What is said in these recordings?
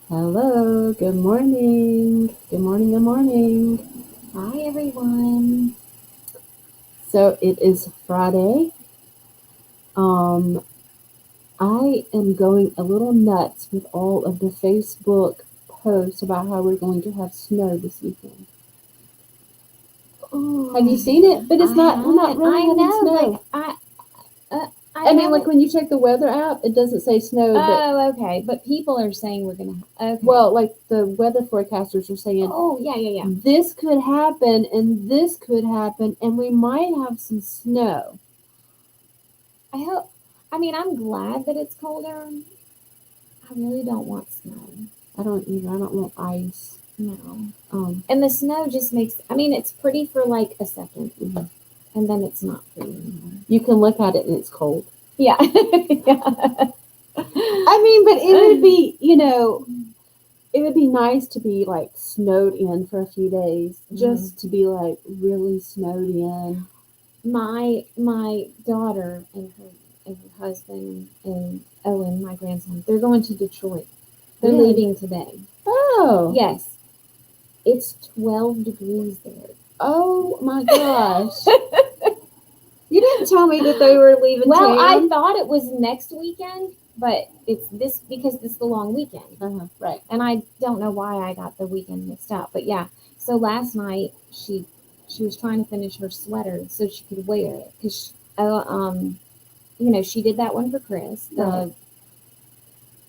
Hello, good morning. Good morning, good morning. Hi, everyone. So it is Friday. Um, I am going a little nuts with all of the Facebook posts about how we're going to have snow this weekend. Have you Oh, seen it? But I we're not haven't. really I having know, snow. I I mean, like haven't. when you check the weather app, it doesn't say snow, but Oh, okay. But people are saying we're gonna. Okay. well, like the weather forecasters are saying Oh, yeah, yeah, yeah. this could happen and this could happen, and we might have some snow. I hope. I mean, I'm glad that it's colder. I really don't want snow. I don't either. I don't want ice. No. Um, And the snow just makes. I mean, it's pretty for like a second, mhm. and then it's not pretty anymore. You can look at it and it's cold. Yeah. Yeah. I mean, but it would be, it would be nice to be like snowed in for a few days, Mhm. just to be like really snowed in. My daughter and her husband and Owen, my grandson, they're going to Detroit. They're Yay. leaving today. Oh, Yes, it's 12 degrees there. oh my gosh. You didn't tell me that they were leaving Well, I town. thought it was next weekend, but it's this because it's the long weekend. Right. And I don't know why I got the weekend mixed up. But yeah, so last night she was trying to finish her sweater so she could wear it because she did that one for Chris, Right. the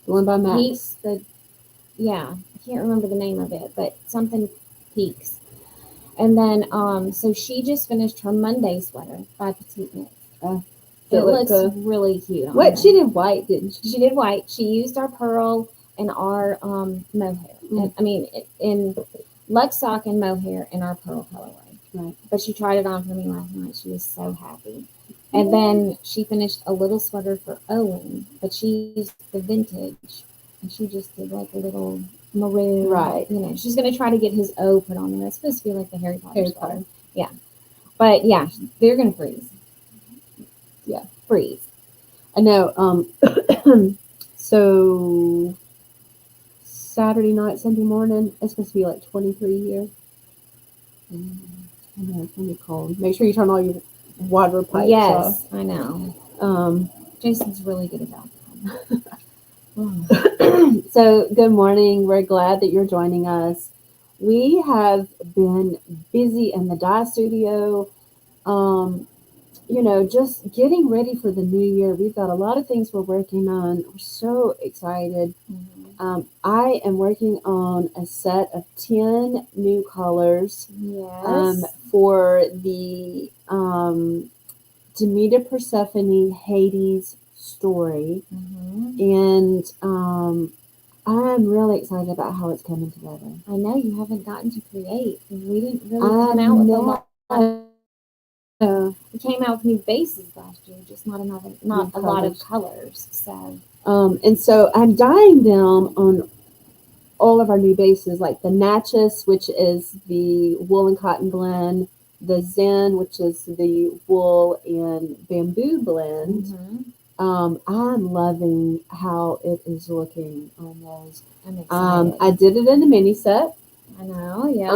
The one by Peaks, Max. the yeah, I can't remember the name of it, but something Peaks. And then so she just finished her Monday sweater by Petite Knit. Uh, It that look looks good. really cute on What? her. She did white, didn't she? She did white. She used our pearl and our mohair. Mm. I mean, in Lux sock and mohair in our pearl colorway. Right. But she tried it on for me last night. She was so happy. And then she finished a little sweater for Owen, but she used the vintage, and she just did like a little maroon. Right. She's gonna try to get his O put on there. It's supposed to be like the Harry Potter Harry sweater. Potter. Yeah, but yeah, they're gonna freeze. Yeah. Freeze. I know. So Saturday night, Sunday morning, it's supposed to be like 23 here. I know it's gonna be cold. Make sure you turn all your water pipes off. Yes, I know. Um, Jason's really good about that. so good morning. We're glad that you're joining us. We have been busy in the dye studio. Um, just getting ready for the new year. We've got a lot of things we're working on. We're so excited. I am working on a set of 10 new colors Yes. for the Demeter Persephone Hades story. And I'm really excited about how it's coming together. I know you haven't gotten to create. We didn't really I come out with a lot. We came out with new bases last year, just not New a lot of colors. colors. So And so I'm dyeing them on all of our new bases, like the Natchez, which is the wool and cotton blend, the Zen, which is the wool and bamboo blend. I'm loving how it is looking on those. I'm excited. I did it in a mini set. I know, yeah.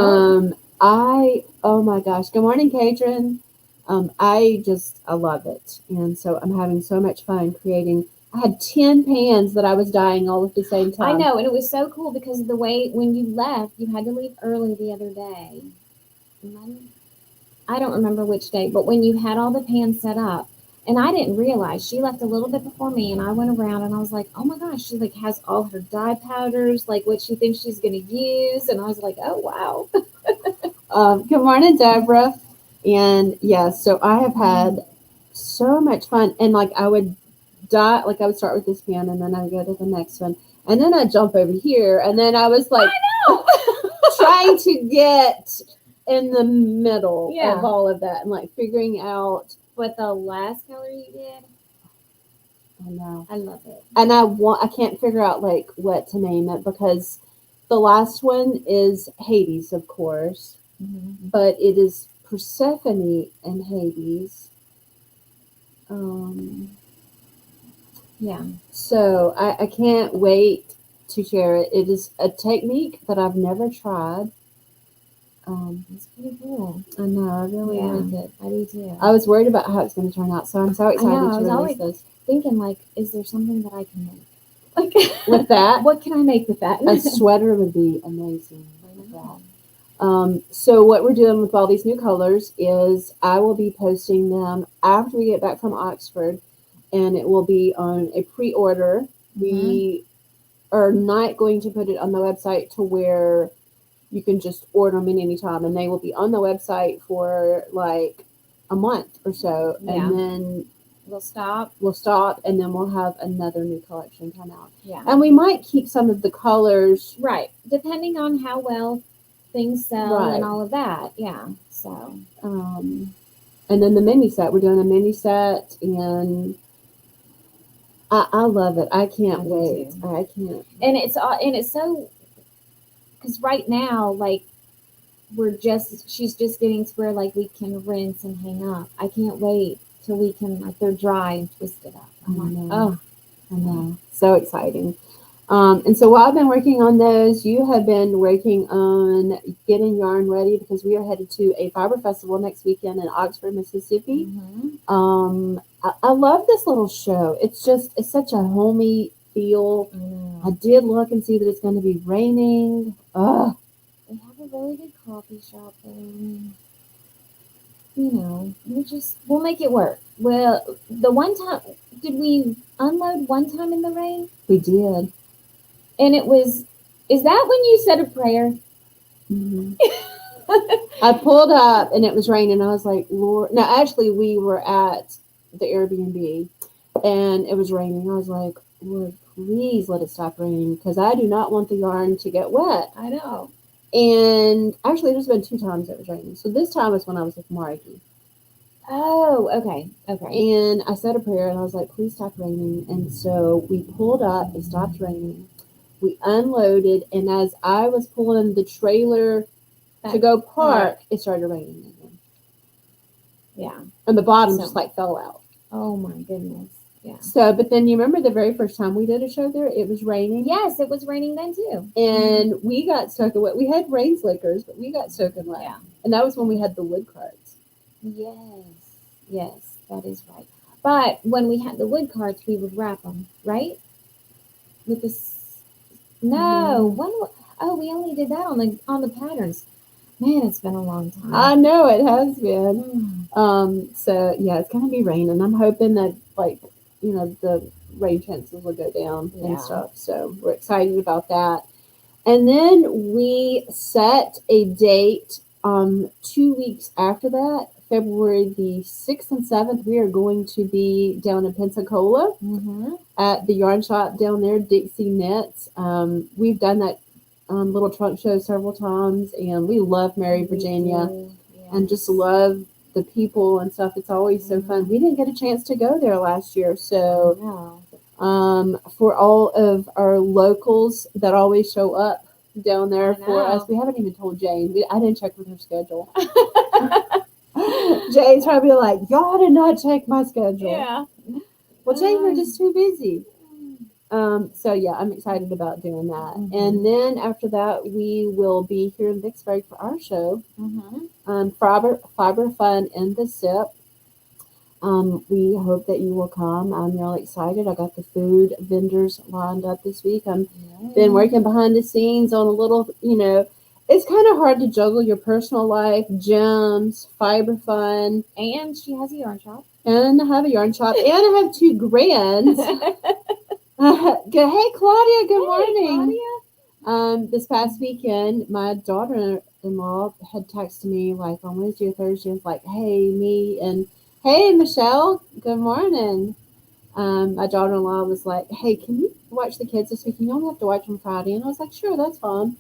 Oh my gosh, good morning, Katrin. I love it. And so I'm having so much fun creating. I had 10 pans that I was dyeing all at the same I time. know, and it was so cool because of the way when you left, you had to leave early the other day. I don't remember which day, but when you had all the pans set up, and I didn't realize she left a little bit before me, and I went around and I was like, oh my gosh, she like has all her dye powders, like what she thinks she's gonna use, and I was like, oh wow. Good morning, Deborah. And yeah, so I have had so much fun. And like I would like I would start with this pan and then I would go to the next one. And then I'd jump over here. And then I was like trying to get in the middle of all of that and like figuring out. But the last color you did, I know. I love it. And I can't figure out like what to name it because the last one is Hades, of course, but it is Persephone and Hades. Yeah. So I can't wait to share it. It is a technique that I've never tried. It's pretty cool. I know, I really Yeah, like it. I do too. I was worried about how it's going to turn out, so I'm so I excited know. I to was release always this. thinking, like, is there something that I can make? Like, With that, what can I make with that? a sweater would be amazing I with know. that. So what we're doing with all these new colors is I will be posting them after we get back from Oxford, and it will be on a pre-order. Mhm. We are not going to put it on the website to where you can just order them anytime, and they will be on the website for like a month or so, Yeah. and then We'll stop. we'll stop, and then we'll have another new collection come out. Yeah. And we might keep some of the colors. Right. Depending on how well things sell Right. and all of that. Yeah. So. And then the mini set, we're doing a mini set, and I love it. I can't I do wait. too. I can't. And it's so, because right now, like, she's just getting to where, like, we can rinse and hang up. I can't wait till we can, like, they're dry and twist it up. I'm like, oh, I know. So exciting. And so while I've been working on those, you have been working on getting yarn ready because we are headed to a fiber festival next weekend in Oxford, Mississippi. I love this little show. It's such a homey feel. I know. I did look and see that it's going to be raining. Ugh. They have a really good coffee shop there. You know, we'll make it work. Well, the one time, did we unload one time in the rain? We did. And is that when you said a prayer? Mm-hmm. I pulled up and it was raining. I was like, Lord. No, actually, we were at the Airbnb and it was raining. I was like, Lord, please let it stop raining because I do not want the yarn to get wet. I know. And actually, there's been 2 times it was raining. So this time was when I was with Margie. Oh, okay. Okay. And I said a prayer and I was like, please stop raining. And so we pulled up, it stopped raining. We unloaded, and as I was pulling the trailer to go park, it started raining again. Yeah. And the bottom just like fell out. Oh my goodness. Yeah. So, but then you remember the very first time we did a show there, it was raining. Yes, it was raining then too. And we got soaking wet. We had rain slickers, but we got soaking wet. Yeah. And that was when we had the wood carts. Yes, that is right. But when we had the wood carts, we would wrap them, right? With this. No, we only did that on the patterns. Man, it's been a long time. I know it has been. So yeah, it's gonna be raining. I'm hoping that the rain chances will go down and stuff. So we're excited about that. And then we set a date 2 weeks after that, February the 6th and 7th. We are going to be down in Pensacola at the yarn shop down there, Dixie Knits. We've done that little trunk show several times, and we love Mary, Virginia, and just love the people and stuff. It's always so fun. We didn't get a chance to go there last year, so for all of our locals that always show up down there for us, we haven't even told Jane. I didn't check with her schedule. Jane's probably like, y'all did not check my schedule. Yeah. Well, Jane, we're just too busy. So yeah, I'm excited about doing that. And then after that, we will be here in Vicksburg for our show. Fiber Fun in the SIP. We hope that you will come. I'm really excited. I got the food vendors lined up this week. I'm been working behind the scenes on a little, it's kind of hard to juggle your personal life, Jems, Fiber Fun. And she has a yarn shop. And I have a yarn shop. And I have 2 grands. Hey, Claudia, good morning. Claudia. This past weekend, my daughter-in-law had texted me like on Wednesday or Thursday. It's like, hey, me and hey, Michelle, good morning. My daughter-in-law was like, hey, can you watch the kids this weekend? You only have to watch them Friday. And I was like, sure, that's fine.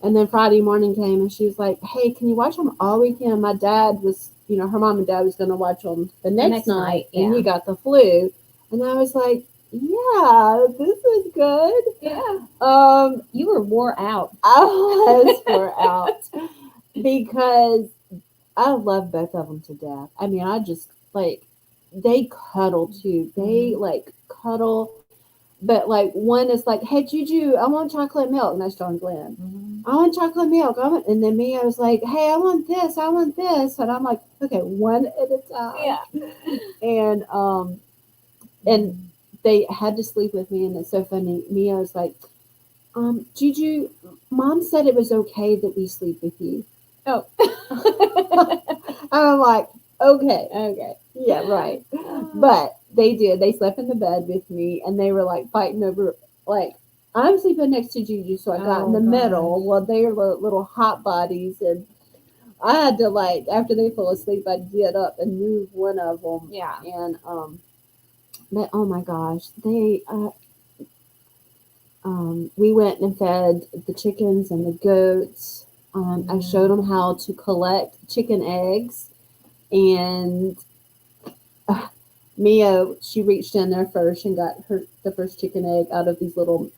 And then Friday morning came and she was like, hey, can you watch them all weekend? My dad was, her mom and dad was going to watch them the next night. And he got the flu. And I was like, yeah, this is good. Yeah. You were wore out. I was wore out because I love both of them to death. I mean, I just they cuddle too. They cuddle. But like one is like, "Hey Juju, I want chocolate milk," and that's John Glenn. Mhm. I want chocolate milk. And then me, I was like, "Hey, I want this. I want this." And I'm like, "Okay, one at a time." Yeah. And they had to sleep with me, and it's so funny. Mia was like, Juju, Mom said it was okay that we sleep with you. Oh. I'm like, okay, yeah, right. But they did. They slept in the bed with me, and they were like fighting over, like, I'm sleeping next to Juju, so I got in Oh, the middle. gosh. Well, they were little hot bodies, and I had to like after they fell asleep, I'd get up and move one of them. Yeah. And but oh my gosh, they we went and fed the chickens and the goats. I showed them how to collect chicken eggs, and Mia, she reached in there first and got the first chicken egg out of these little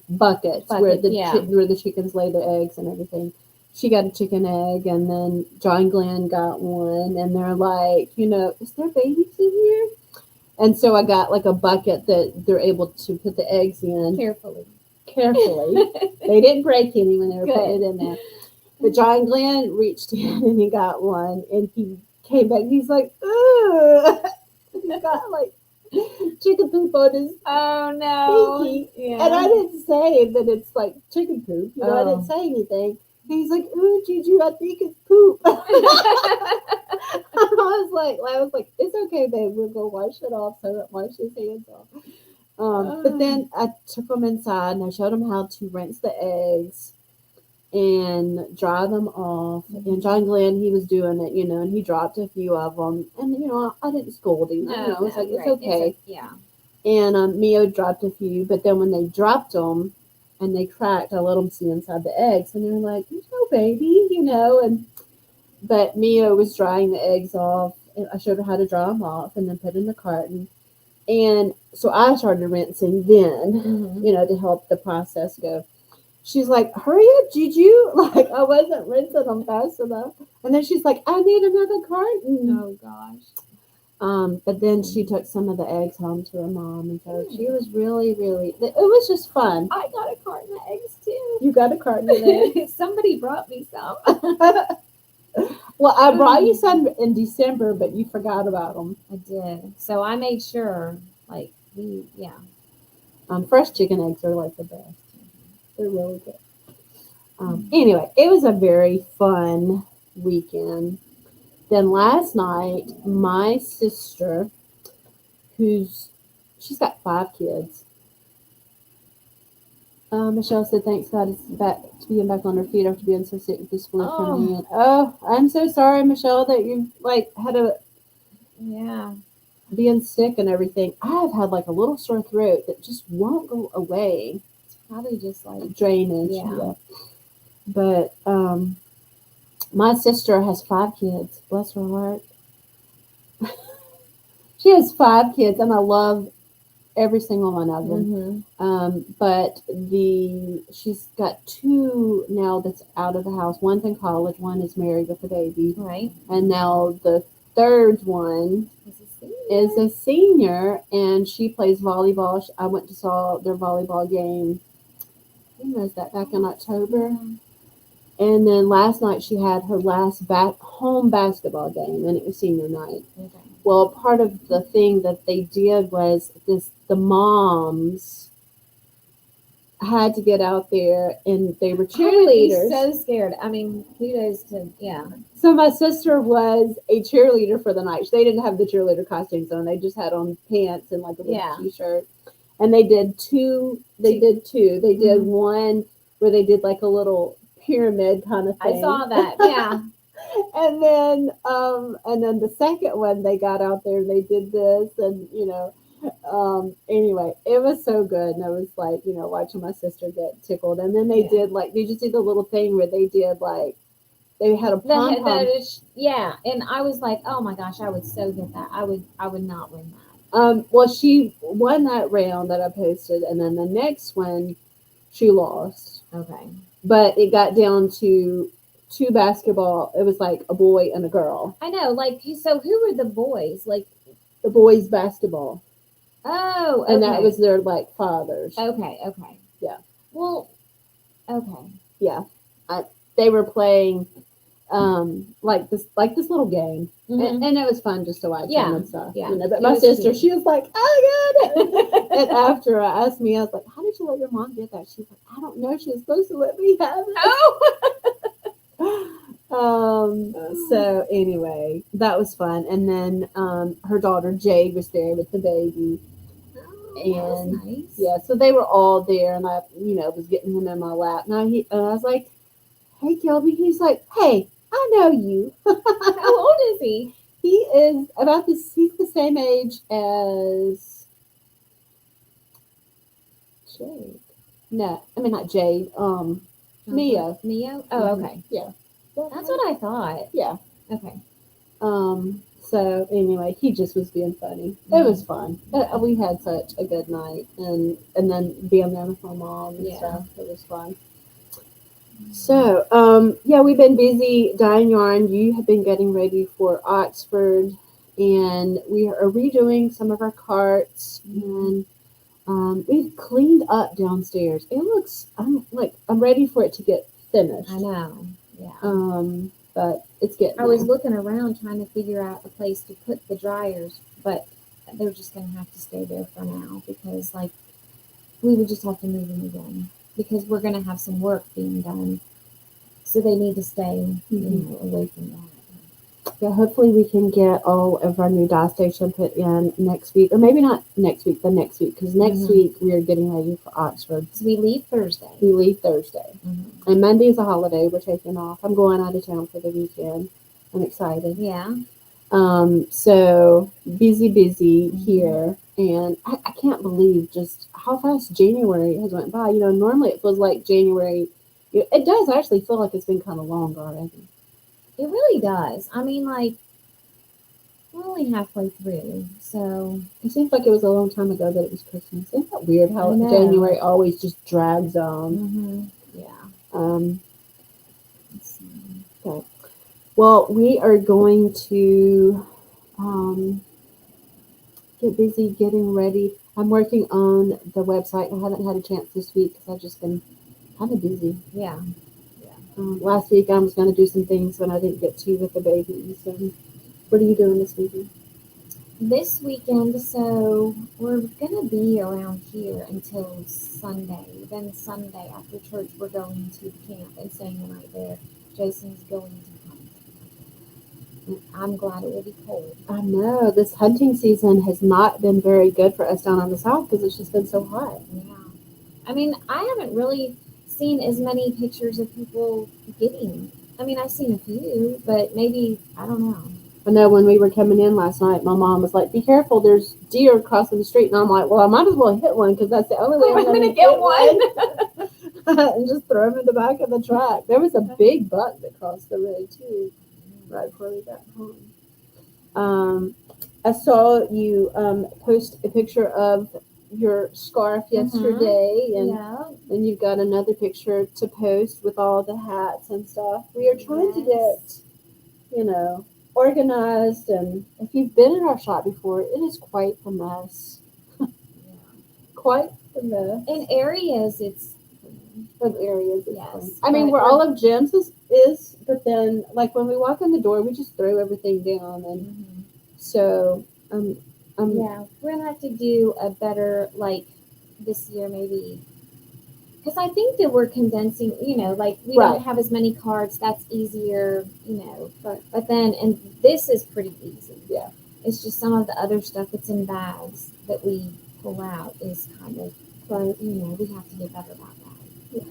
buckets where where the chickens lay their eggs and everything. She got a chicken egg, and then John Glenn got one, and they're like, is there babies in here? And so I got like a bucket that they're able to put the eggs in Carefully. They didn't break any when they were Good. putting it in there. But John Glenn reached in and he got one, and he came back. And he's like, "Ugh." He got like chicken poop on his Oh no. pinky, Yeah. and I didn't say that it's like chicken poop. I didn't say anything. And he's like, "Ooh, Juju, I think it's poop." I was like, "It's okay, babe. We'll go wash it off so that wash his hands off." But then I took them inside and I showed them how to rinse the eggs and dry them off. And John Glenn, he was doing it, and he dropped a few of them. And, I didn't scold him. I was like, it's okay. Yeah. And Mio dropped a few. But then when they dropped them and they cracked, I let them see inside the eggs. And they're like, "No, baby," But Mio was drying the eggs off. And I showed her how to dry them off and then put in the carton. And so I started rinsing then, to help the process go. She's like, "Hurry up, Juju." Like, I wasn't rinsing them fast enough. And then she's like, "I need another carton." Oh gosh. But then she took some of the eggs home to her mom. And so she was really, really, it was just fun. I got a carton of eggs too. You got a carton of eggs? Somebody brought me some. Well, I brought you some in December, but you forgot about them. I did. So I made sure, Fresh chicken eggs are like the best. They're really good. Anyway, it was a very fun weekend. Then last night, my sister, she's got 5 kids. Michelle said, "Thanks God it's back to being back on her feet after being so sick with this flu for me." And I'm so sorry, Michelle, that you've had a being sick and everything. I have had like a little sore throat that just won't go away. It's probably just like drainage. Yeah. But my sister has 5 kids. Bless her heart. She has 5 kids, and I love every single one of them. But she's got 2 now that's out of the house. One's in college. One is married with a baby. Right. And now the third one is a senior, and she plays volleyball. I went to saw their volleyball game. When was that? Back in October. And then last night she had her last home basketball game, and it was senior night. Okay. Well, part of the thing that they did was the moms had to get out there, and they were cheerleaders. I would be so scared. I mean, kudos to So my sister was a cheerleader for the night. They didn't have the cheerleader costumes on; they just had on pants and like a little t-shirt. And they did 2. They did 2. They did one where they did like a little pyramid kind of thing. I saw that. Yeah. And then the second one, they got out there and they did this, and anyway, it was so good. And I was like, watching my sister get tickled. And then they did did you see the little thing where they did they had a pom-pom? Yeah. And I was like, oh my gosh, I would so get that. I would not win that. Well, she won that round that I posted, and then the next one she lost. Okay. But it got down to 2 basketball. It was like a boy and a girl. I know. So who were the boys? Like the boys basketball. Oh, and okay. that was their like fathers. Okay, okay. Yeah. Well, okay. Yeah, they were playing like this little game, Mhm. and it was fun just to watch them Yeah, and stuff. yeah. You know, but It my was sister, cute. she was like, "Oh god!" And after I asked me, I was like, "How did you let your mom get that?" She's like, "I don't know. She was supposed to let me have it." Oh. So anyway, that was fun. And then her daughter Jade was there with the baby. Oh, that was And nice. yeah, so they were all there, and I, was getting him in my lap. And I was like, "Hey, Kelby." He's like, "Hey, I know you." How old is he? He is about this. He's the same age as Jade. No, I mean not Jade. Mia. Mio? Oh, Mhm. okay. Yeah. That's what I thought. Yeah. Okay. So anyway, he just was being funny. It was fun. We had such a good night, and then being there with my mom and Yeah. stuff. It was fun. So yeah, we've been busy dyeing yarn. You have been getting ready for Oxford, and we are redoing some of our carts, and we've cleaned up downstairs. It looks. I'm ready for it to get finished. I know. Yeah. But it's getting. I was there. looking around trying to figure out a place to put the dryers, but they're just going to have to stay there for now because, like, we would just have to move them again because we're going to have some work being done. So they need to stay, away from that. Yeah, hopefully we can get all of our new dye station put in next week, or maybe not next week, the next week, because next week we are getting ready for Oxford. So we leave Thursday. We leave Thursday, and Monday is a holiday. We're taking off. I'm going out of town for the weekend. I'm excited. Yeah. So busy here, and I can't believe just how fast January has went by. Normally it feels like January. It does actually feel like it's been kind of long already. It really does. I mean, like, we're only halfway through, so It seems like it was a long time ago that it was Christmas. Isn't that weird how I know. January always just drags on? Yeah. Um, okay. Well, we are going to get busy getting ready. I'm working on the website. I haven't had a chance this week because I've just been kind of busy. Yeah. Last week I was going to do some things when I didn't get to with the babies. So, what are you doing this weekend? This weekend, so we're gonna be around here until Sunday. Then Sunday after church, we're going to camp and staying the night there. Jason's going to hunt. I'm glad it will be cold. I know this hunting season has not been very good for us down on the south because it's just been so hot. Yeah. I mean, I haven't really seen as many pictures of people getting. I mean, I've seen a few, but maybe I don't know. I know when we were coming in last night, my mom was like, "Be careful, there's deer crossing the street." And I'm like, "Well, I might as well hit one because that's the only way I'm going to get one." And just throw him in the back of the truck. There was a big buck that crossed the road too, right before we got home. I saw you post a picture of your scarf yesterday, and then you've got another picture to post with all the hats and stuff. We are trying to get, organized, and if you've been in our shop before, it is quite the mess. Quite the mess. In areas, it's Of areas, it's yes. clean. I mean, where all of Jems is, but then like when we walk in the door, we just throw everything down, and so yeah, we're gonna have to do a better like this year maybe. Because I think that we're condensing, like we don't have as many cards. That's easier, But then, and this is pretty easy. Yeah. It's just some of the other stuff that's in bags that we pull out is kind of, we have to get better about that. Yeah.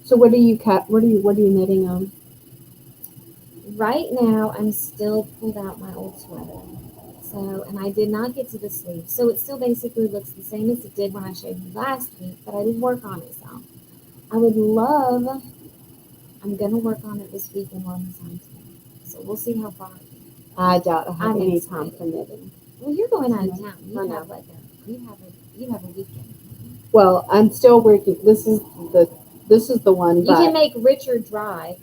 So what are you knitting on? Right now, I'm still pulled out my old sweater. So, and I did not get to the sleeve. So it still basically looks the same as it did when I showed you last week, but I did work on it some. I'm going to work on it this week and learn the signs. So we'll see how far I get. I doubt I have any time for knitting. Well, you're going out of town. You have a weekend. Well, I'm still working. This is the one. You can make Richard drive.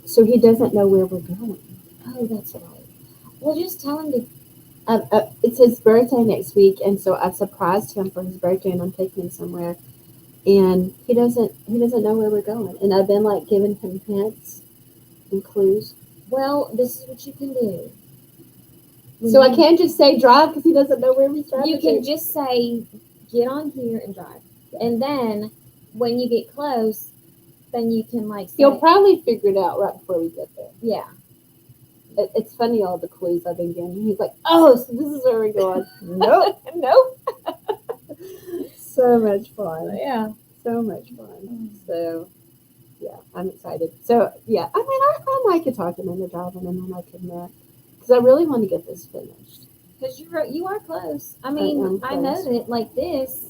So he doesn't know where we're going. Oh, that's right. Well, just tell him to. It's his birthday next week, and so I surprised him for his birthday, and I'm taking him somewhere, and he doesn't know where we're going, and I've been like giving him hints and clues. Well, this is what you can do. So I can't just say drive because he doesn't know where he's driving. You can just say, get on here and drive. And then when you get close, then you can like say, He'll probably figure it out right before we get there. yeah. It's funny all the clues I've been giving. He's like, oh, so this is where we're going. Nope. Nope. So much fun. Yeah. So much fun. So, yeah, I'm excited. So, yeah, I mean, I like to talk him into driving, and then I commit because I really want to get this finished. Because you are close. I mean, I know close. that like this,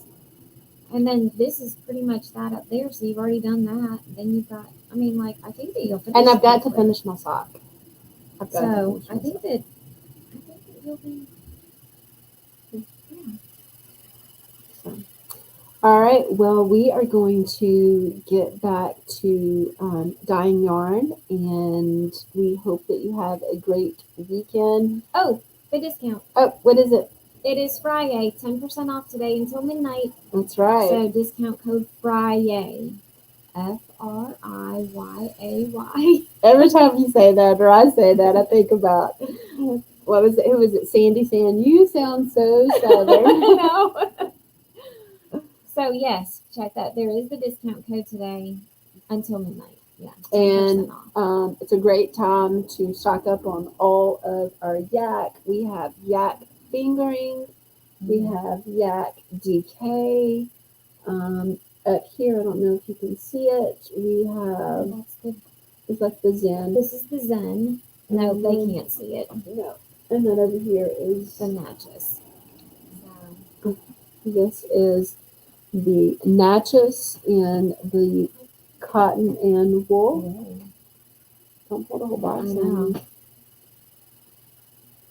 and then this is pretty much that up there. So you've already done that. Then you've got. I mean, like I think that you'll finish. And I've got to quickly. finish my sock. I've got to So finish my I think sock. that you'll be. All right. Well, we are going to get back to dyeing yarn, and we hope that you have a great weekend. Oh, the discount. Oh, what is it? It is Friday, 10% off today until midnight. That's right. So discount code Friday, Friyay. Every time you say that or I say that, I think about what was it? Who was it? Sandy saying, "You sound so southern." No. So yes, check that. There is the discount code today until midnight. Yeah, 10% And off. it's a great time to stock up on all of our yak. We have yak fingering. We have yak DK. Up here, I don't know if you can see it. We have it's like the Zen. This is the Zen. No, they can't see it. No. And then over here is The Natchez. So this is the Natchez and the cotton and wool. Don't put a whole box I in. know.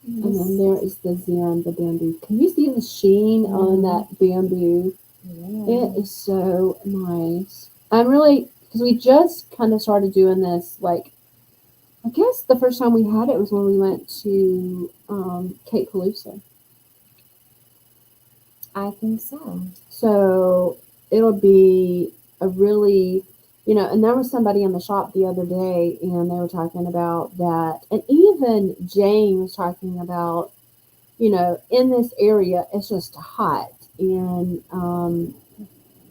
And then there is the Zen, the bamboo. Can you see the sheen on that bamboo? Yeah. It is so nice. I'm really, because we just kind of started doing this, like, I guess the first time we had it was when we went to Cape Calusa. I think so. So it'll be a really, and there was somebody in the shop the other day, and they were talking about that. And even James was talking about, in this area, it's just hot. And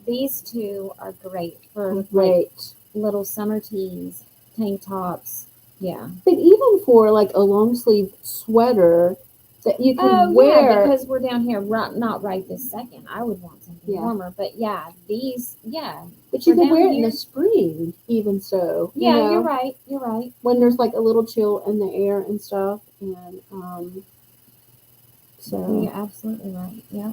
These two are great for like great. little summer tees, tank tops. Yeah. But even for like a long sleeve sweater that you can wear. Yeah, because we're down here, not right this second. I would want something Yeah. warmer, but yeah, these, yeah. But you for can down wear it in here- the spring, even so. Yeah, you're right. You're right. When there's like a little chill in the air and stuff, and so You're absolutely right. Yeah.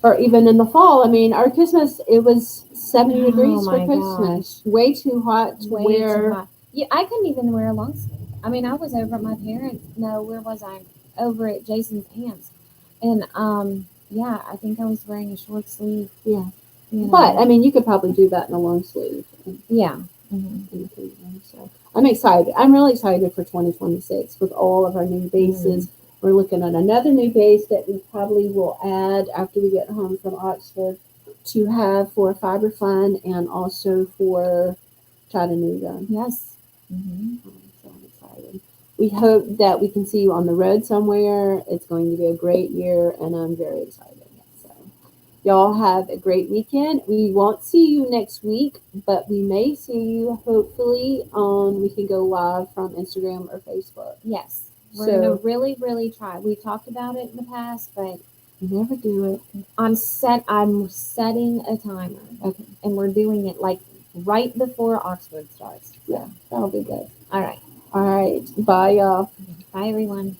or even in the fall. I mean, our Christmas it was 70 degrees for my Christmas. Way too hot to Way wear. too hot. Yeah, I couldn't even wear a long sleeve. I mean, I was over at my parents. No, where was I? Over at Jason's aunt's, and yeah, I think I was wearing a short sleeve. Yeah. You know. But I mean, you could probably do that in a long sleeve. Yeah. So I'm excited. I'm really excited for 2026 with all of our new bases. We're looking at another new base that we probably will add after we get home from Oxford to have for Fiber Fun and also for Chattanooga. Yes. So I'm excited. We hope that we can see you on the road somewhere. It's going to be a great year, and I'm very excited. So, y'all have a great weekend. We won't see you next week, but we may see you hopefully on. We can go live from Instagram or Facebook. Yes. We're gonna really, really try. We've talked about it in the past, but we never do it. I'm setting a timer. Okay. And we're doing it like right before Oxford starts. Yeah, that'll be good. All right. All right. Bye, y'all. Bye, everyone.